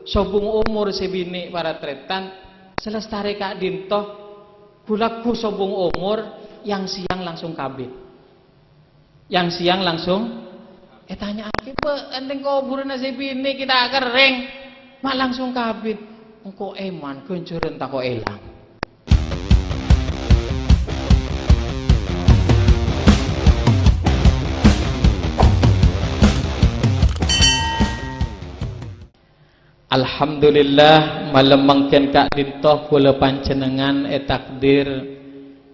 sobung umur sebini para tretan selestari kak dintoh kulaku sobung umur yang siang langsung kabin. Yang siang langsung tanya aki pe enteng kuburan sebini kita kering mak langsung kabin. Engko eman kencuren tak kok elang. Alhamdulillah malam mangken kak dintoh kula pancenengan takdir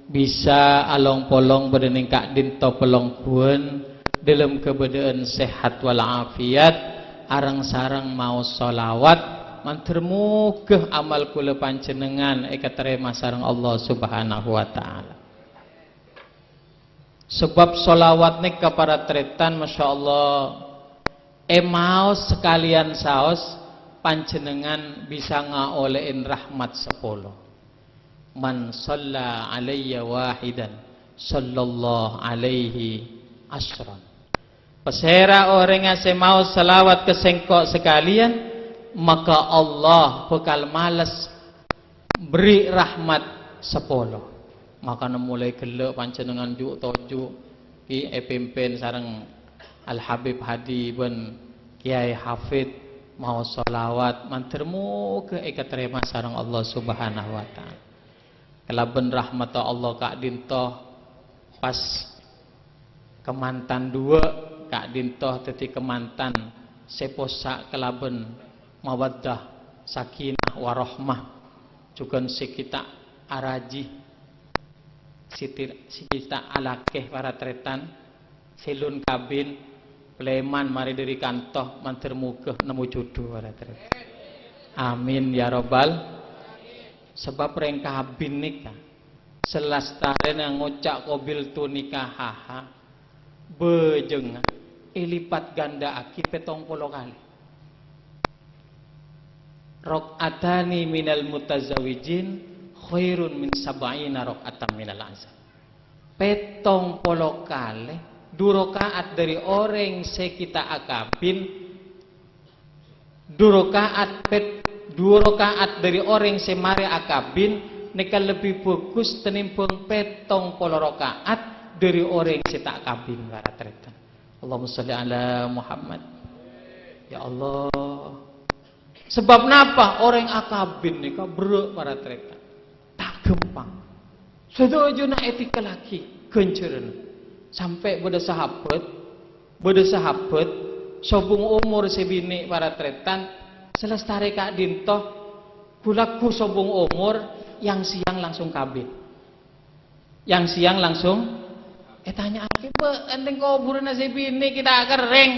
bisa along polong bedening kak dintoh pelong pun dalam keadaan sehat walafiat arang sarang mau sholawat mantermu ke amal kula pancenengan katerima sareng Allah Subhanahu wa taala. Sebab sholawat nih para tretan Masya Allah mau sekalian saos panjenengan bisa ngaolein rahmat 10. Man shalla alayya wahidan sallallahu alaihi asran. Pesera orang yang mau selawat ke sengkok sekalian maka Allah bakal malas beri rahmat 10. Maka mulai gelek panjenengan juk toju ki pimpin sareng Al Habib Hadi bin Kiai Hafid mau sholawat mantermu ke katerima sareng Allah Subhanahu wa taala. Kelaben rahmat Allah kak dintoh pas kemantan dua kak dintoh teti kemantan seposa kelaben mawaddah sakinah warahmah juga si kita araji si kita alakeh para tretan silun kabin Pleman mari dari kantoh mantir muka nemu jodoh para tretan. Amin ya robbal. Sebab reng kabin nikah selastaren yang ngocak kobil tu nikah haha bejeng lipat ganda aki 70 kali. Rok'atani minal mutazawijin khairun min sab'ina rok'atan minal azab. 70 kali 2 rakaat dari orang sekita akabin 2 rakaat dari orang semari akabin neka lebih bagus tenimbang 70 rakaat dari orang seta akabin para tretan. Allahumma sholli ala Muhammad. Ya Allah. Sebab napa orang akabin neka beruk para tretan tak gempang. Setuju na etika lagi kenceren. Sampai beda sahabat sobung umur sebini para tretan selestari kak dintoh kulaku sobung umur yang siang langsung kabin. Yang siang langsung tanya aki pe enteng kuburan sebini kita kering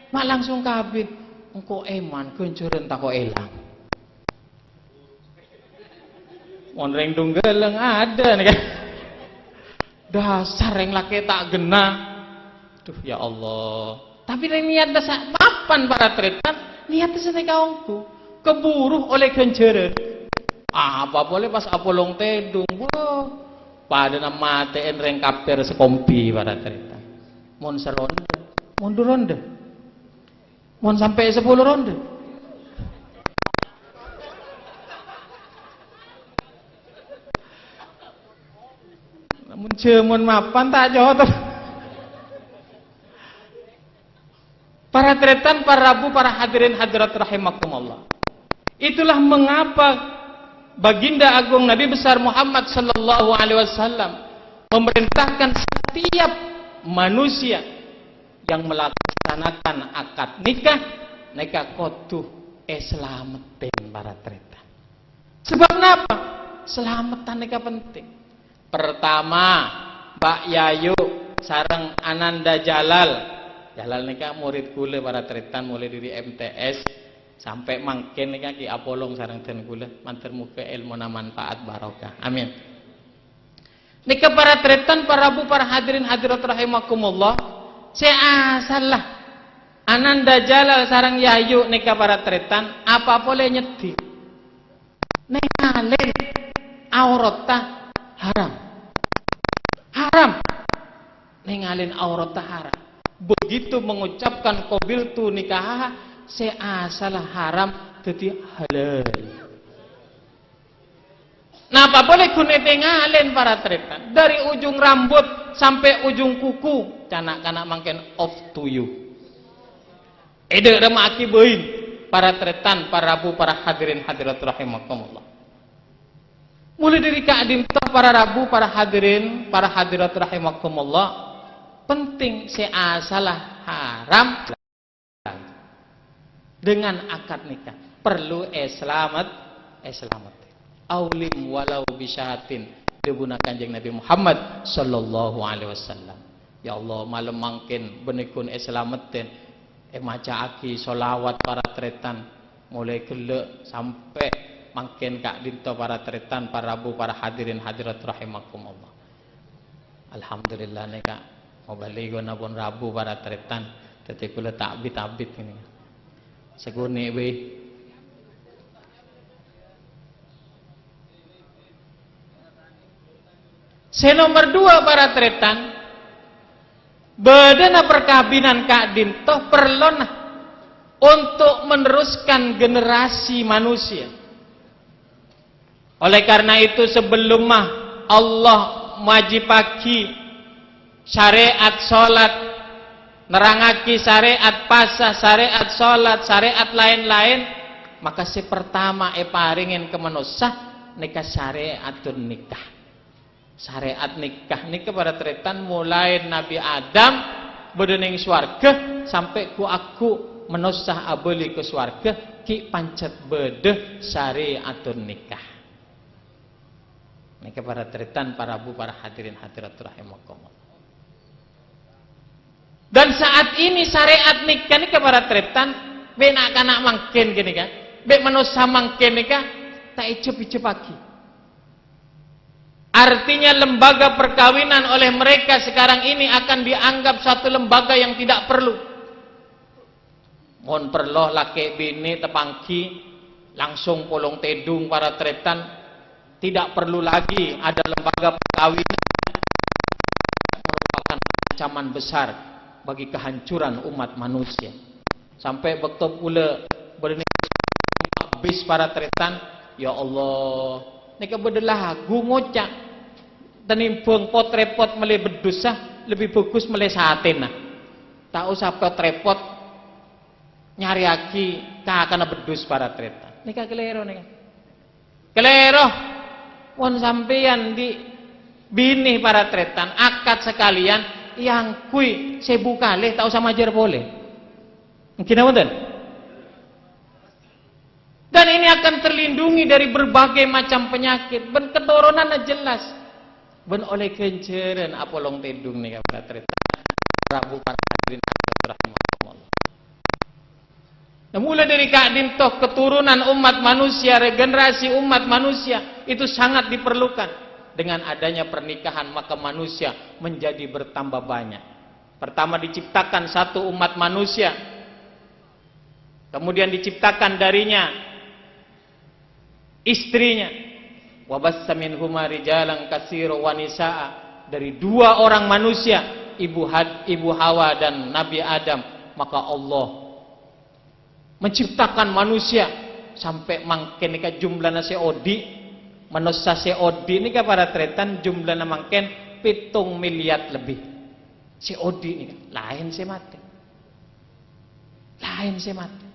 mak langsung kabin. Engko eman kencuren tak kok elang. Mon reng tunggaleng ada nih kan. Dasar yang laki tak genah. Duh ya Allah. Tapi niat dasar papan para tretan niat dasar kaungku keburu oleh kenjeren. Apa boleh pas apolong tedung. Wah. Pada nama TN reng kapter sekompi para tretan. Mon seronde, mon ronde. Mon sampai 10 ronde. Namun cemun mapan tak jauh. Para tretan, para rabu, para hadirin hadirat rahimakumullah. Itulah mengapa baginda agung Nabi besar Muhammad sallallahu alaihi wasallam memerintahkan setiap manusia yang melaksanakan akad nikah kudu selamatin para tretan. Sebab kenapa? Selamatan nikah penting. Pertama, Mbak Yayu sareng Ananda Jalal nikah murid kula para tretan mulai dari MTS sampai mangken nikah Ki Apolong sareng den kula manten muga ilmu manfaat barokah. Amin. Nikah para tretan, para bu, para hadirin hadirat rahimakumullah. Seasalah Ananda Jalal sareng Yayu nikah para tretan apa boleh nyedi. Nengalin aurata haram. Nengalin aurata haram. Begitu mengucapkan qabiltu nikah seasalah haram jadi halal. Napa boleh kunete ngalen para tretan dari ujung rambut sampai ujung kuku canak-canak mangken off to you. Ede remaki bein para tretan, para rabu, para hadirin hadirat rahimakumullah. Mulai dari kaadim para rabu, para hadirin, para hadirat rahimakumullah, penting seasalah haram dengan akad nikah perlu selamat aulim walau bisyatin dibuna kanjeng Nabi Muhammad sallallahu alaihi wasallam. Ya Allah malam mangkin benikun selamatin maca aki solawat para tretan mulai gelek sampai mangkin kak dinto para tretan, para rabu, para hadirin hadirat rahimakumullah. Alhamdulillah nih kak mau balik guna pun rabu para tretan tapi kula takbit ini seguni we. Nomor 2 para tretan bedana perkawinan kak dinto perlu untuk meneruskan generasi manusia. Oleh karena itu sebelum Allah majibaki syariat salat, nerangaki syariat puasa, syariat salat, syariat lain-lain, maka si pertama paringin ke manusia nikah syariatun nikah. Syariat nikah para tretan mulai Nabi Adam bedening swarga sampai ku aku menusah abeli ke swarga ki pancet bede syariatun nikah. Nikah para tretan, para bu, para hadirin hadirat rahimakumullah. Dan saat ini syariat nikah para tretan benak kanak mangken gini kan, be menusah mangken nikah tak icep lagi. Artinya lembaga perkawinan oleh mereka sekarang ini akan dianggap satu lembaga yang tidak perlu. Mohon perlu laki bini tepangki langsung polong tedung para tretan, tidak perlu lagi ada lembaga perkawinan, merupakan ancaman besar bagi kehancuran umat manusia. Sampai betul pula habis para tretan, ya Allah, nika bedelah lagu ngocak tenimbang pot repot melih bedusah lebih bagus melih saten nah. Tak usah pot repot nyari aki kakana bedus para tretan. Nika kelero nika. Kelero won sampeyan di bini para tretan akad sekalian yang kui sebu kalih tak usah majar boleh. Mungkin wonten. Dan ini akan terlindungi dari berbagai macam penyakit. Ben keturunan jelas. Ben oleh kenceran apolong tedung nih para tretan. Rabu para hadirin rahimakumullah. Nah, mulai dari kak dintoh keturunan umat manusia, regenerasi umat manusia itu sangat diperlukan. Dengan adanya pernikahan maka manusia menjadi bertambah banyak. Pertama diciptakan satu umat manusia. Kemudian diciptakan darinya istrinya. Wabassa minhuma rijalan katsira wa nisaa, dari 2 orang manusia, ibu Hawa dan Nabi Adam, maka Allah menciptakan manusia sampai mangken nika jumlahna seodi, manusia seodi nika para tretan jumlahna mangken 7 miliar lebih. Seodi nika lain semate. Lain semate.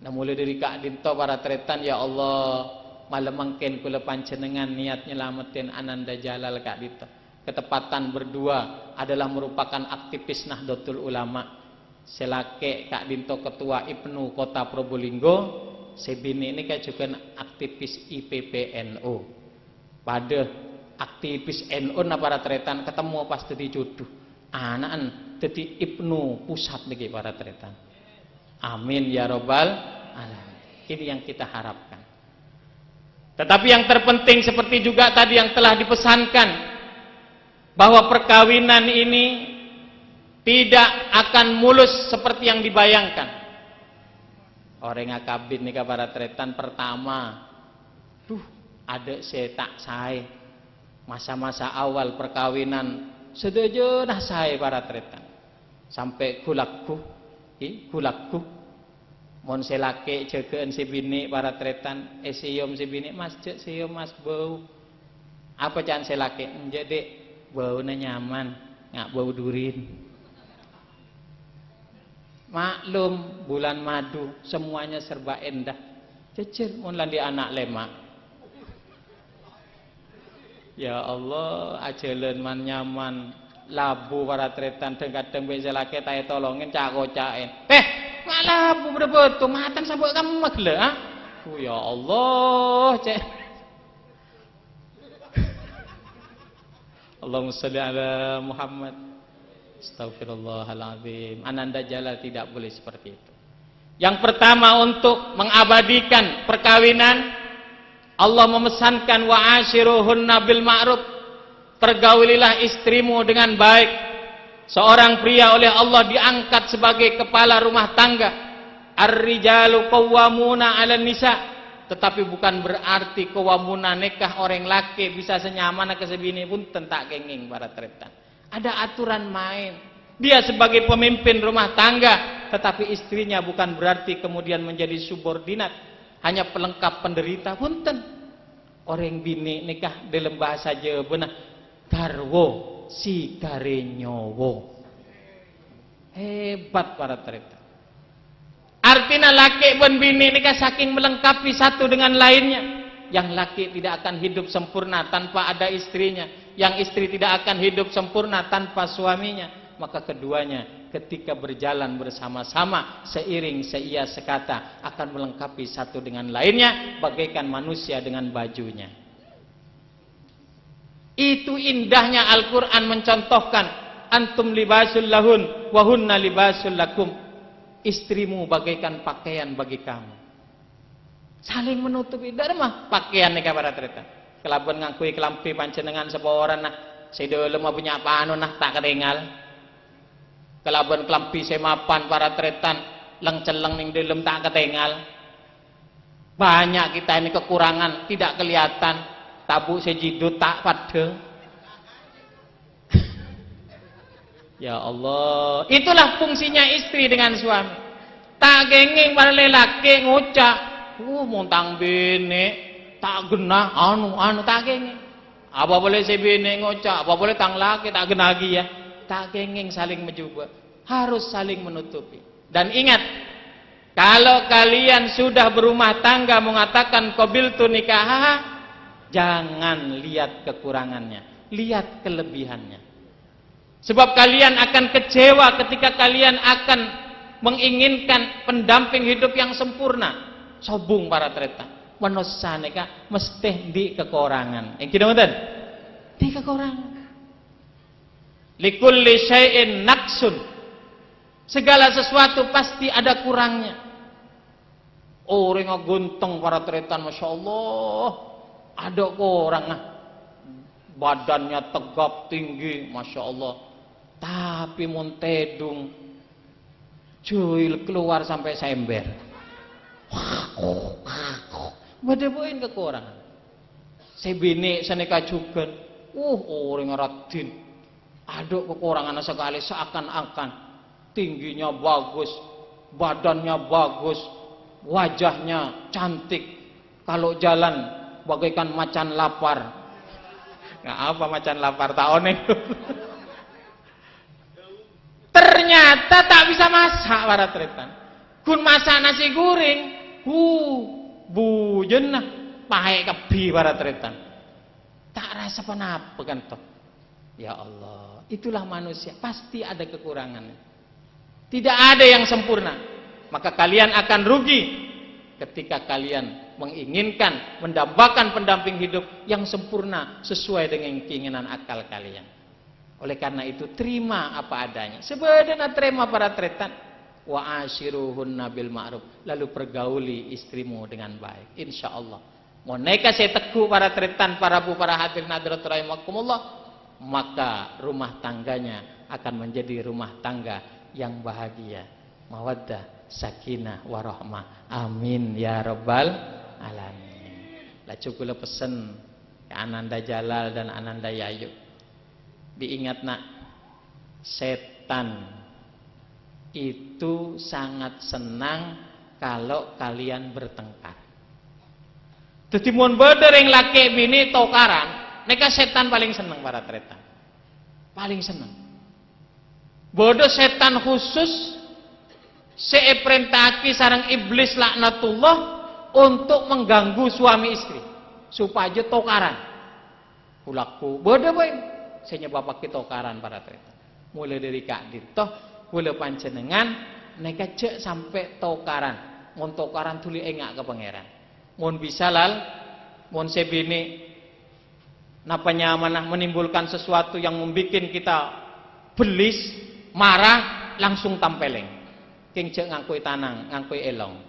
Nah mulai dari kak dinto para tretan, ya Allah malam mangken kula panjenengan niat nyelamatin Ananda Jalal kak dinto. Ketepatan berdua adalah merupakan aktivis Nahdlatul Ulama. Selake kak dinto ketua Ibnu Kota Probolinggo, sebini ini kayak juga aktivis IPPNU. Pada aktivis NU na para tretan ketemu pas jadi jodoh. Anaan jadi Ibnu pusat niki para tretan. Amin ya robbal alamin. Ini yang kita harapkan. Tetapi yang terpenting seperti juga tadi yang telah dipesankan, bahwa perkawinan ini tidak akan mulus seperti yang dibayangkan. Orang akabin nih para tretan pertama, ada tak saya masa-masa awal perkawinan sedojo nah saya para tretan sampai kulakku Mon selake jegeen si bini para tretan, siom si bini, mas cek siom mas bau. Apa jangan selake? Jadi baunya nyaman, nggak bau durin. Maklum bulan madu, semuanya serba indah. Cecil mon landi anak lemak. Ya Allah, ajelen man nyaman. Labu para tretan kadang-kadang bisa laki tay tolongin cakocain. Mak labu betul matang sabuk kamu magle ah. Ya Allah, cek. Allahumma shalli ala Muhammad. Astagfirullahaladzim. Ananda Jalal tidak boleh seperti itu. Yang pertama untuk mengabadikan perkawinan, Allah memesankan wa ashiruhunna bil ma'ruf. Pergaulilah istrimu dengan baik. Seorang pria oleh Allah diangkat sebagai kepala rumah tangga. Ar-rijalu qawwamuna 'alan nisa. Tetapi bukan berarti qawwamuna nikah orang laki bisa senyaman ke sebini pun tentak kenging para tretan. Ada aturan main. Dia sebagai pemimpin rumah tangga, tetapi istrinya bukan berarti kemudian menjadi subordinat, hanya pelengkap penderita punten. Orang bini nikah dalam bahasa Jawa benar garwo si garenyowo. Hebat para tretan. Artinya laki dan bini nikah saking melengkapi satu dengan lainnya. Yang laki tidak akan hidup sempurna tanpa ada istrinya, yang istri tidak akan hidup sempurna tanpa suaminya. Maka keduanya ketika berjalan bersama-sama seiring seia sekata akan melengkapi satu dengan lainnya bagaikan manusia dengan bajunya. Itu indahnya Al-Quran mencontohkan antum libasul lahun wa hunna libasul lakum. Istrimu bagaikan pakaian bagi kamu. Saling menutupi dharma pakaian nih para tretan. Kelabuan ngakui kelampi panjenengan seporan nah sedelo mau punya panu nah tak ketinggal. Kelabuan kelampi semapan para tretan leng celeng ning dalam tak ketinggal. Banyak kita ini kekurangan tidak kelihatan. Tabu sejidut tak pada. Ya Allah, itulah fungsinya istri dengan suami. Tak genging para lelaki ngucap, montang bini tak genah anu tak genging. Apa boleh si bini ngucap, apa boleh tang laki tak genah lagi ya. Tak genging saling mencoba, harus saling menutupi. Dan ingat, kalau kalian sudah berumah tangga mengatakan qabiltu nikah, jangan lihat kekurangannya, lihat kelebihannya. Sebab kalian akan kecewa ketika kalian akan menginginkan pendamping hidup yang sempurna. Sobung para tretan. Manusia nikah mesti di kekurangan. Yang kita ngoten? Di kekurangan. Likulli syai'in naqsun. Segala sesuatu pasti ada kurangnya. Orang gunteng para tretan, masya Allah. Ada orang badannya tegap tinggi, masya Allah. Tapi montedung cuy keluar sampai sember. Beda-bedain kekurangan. Sebini seneka juga. Orang radin. Ada kekurangan sekali seakan-akan tingginya bagus, badannya bagus, wajahnya cantik. Kalau jalan bagaikan macan lapar. Nggak apa macan lapar tahun ini. Ternyata tak bisa masak para tretan. Kun masak nasi goreng, bujen nah, pakai kebi para tretan. Tak rasa apa kan toh. Ya Allah, itulah manusia, pasti ada kekurangan. Tidak ada yang sempurna. Maka kalian akan rugi ketika kalian menginginkan mendambakan pendamping hidup yang sempurna sesuai dengan keinginan akal kalian. Oleh karena itu terima apa adanya. Sebenarnya terima para tretan. Wa ashiruhunna bil ma'ruf. Lalu pergauli istrimu dengan baik. Insya Allah. Mau neka saya teguh para tretan, para bu, para hadirin hadirat rahimakumullah. Maka rumah tangganya akan menjadi rumah tangga yang bahagia. Mawaddah, sakinah, warahmah. Amin ya rabbal alamin. Lah cukup pesen ya Ananda Jalal dan Ananda Yayu. Diingat nak, setan itu sangat senang kalau kalian bertengkar. Dadi mun bedering laki bini tokaran, neka setan paling seneng para tretan. Paling seneng. Bodoh setan khusus seperintahki sareng iblis laknatullah untuk mengganggu suami istri supaya tokaran. Ulaku bodoh boy, saya bapak kita tokaran para tretan. Mulai dari Kak Dito, mulai panjenengan neka cek sampai tokaran. Mun tokaran tuli engak ke pangeran. Mun bisa lal, mun sebini napanya manah menimbulkan sesuatu yang membuat kita belis, marah, langsung tampeleng. King cek ngangkui tanang, ngangkui elong.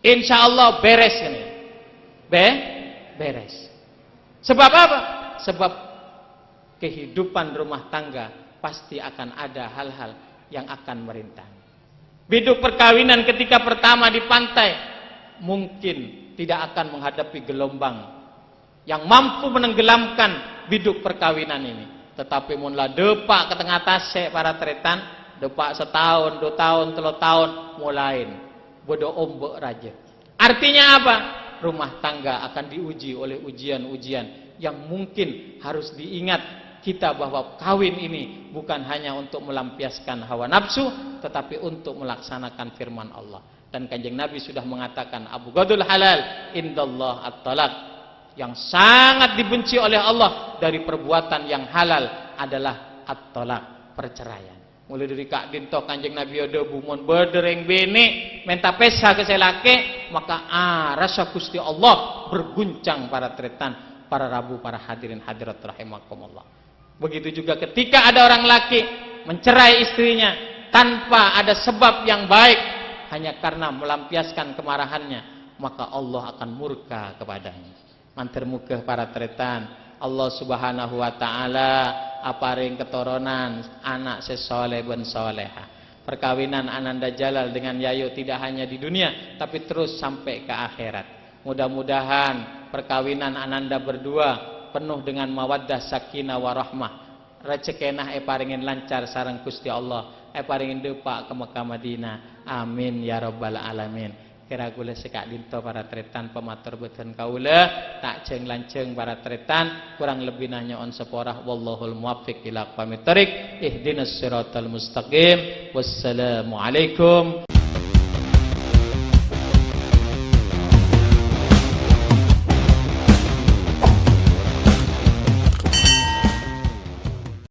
Insya Allah beres ini. Beres. Sebab apa? Sebab kehidupan rumah tangga pasti akan ada hal-hal yang akan merintang. Biduk perkawinan ketika pertama di pantai mungkin tidak akan menghadapi gelombang yang mampu menenggelamkan biduk perkawinan ini. Tetapi munlah depak ke tengah tasek para tretan, depak setahun, 2 tahun, 3 tahun, mulain bodoh ombok raja. Artinya apa? Rumah tangga akan diuji oleh ujian-ujian yang mungkin harus diingat kita bahwa kawin ini bukan hanya untuk melampiaskan hawa nafsu, tetapi untuk melaksanakan firman Allah. Dan Kanjeng Nabi sudah mengatakan, abghadul halal indallah at-talaq. Yang sangat dibenci oleh Allah dari perbuatan yang halal adalah at-talaq, perceraian. Mulai dari Kak Dinto Kanjeng Nabi ada bumun berdereng bene menta pesa ke selake, maka rasa Gusti Allah berguncang para tretan, para rabu, para hadirin hadirat rahimakumullah. Begitu juga ketika ada orang laki mencerai istrinya tanpa ada sebab yang baik, hanya karena melampiaskan kemarahannya, maka Allah akan murka kepadanya. Mantir muka para tretan, Allah Subhanahu wa taala aparing keturunan anak sesoleh ben soleha. Perkawinan Ananda Jalal dengan Yayu tidak hanya di dunia tapi terus sampai ke akhirat. Mudah-mudahan perkawinan Ananda berdua penuh dengan mawaddah sakinah warahmah. Rezekenah paringin lancar sareng Gusti Allah, paringin depak ke Mekah Madinah. Amin ya rabbal alamin. Kira gula sekak dinto para tretan pematur beten kaula tak ceng lanceng para tretan kurang lebih nanya on seporah wallahul muwaffiq ila aqwamit thoriq ihdinas siratal mustaqim. Wassalamu alaikum.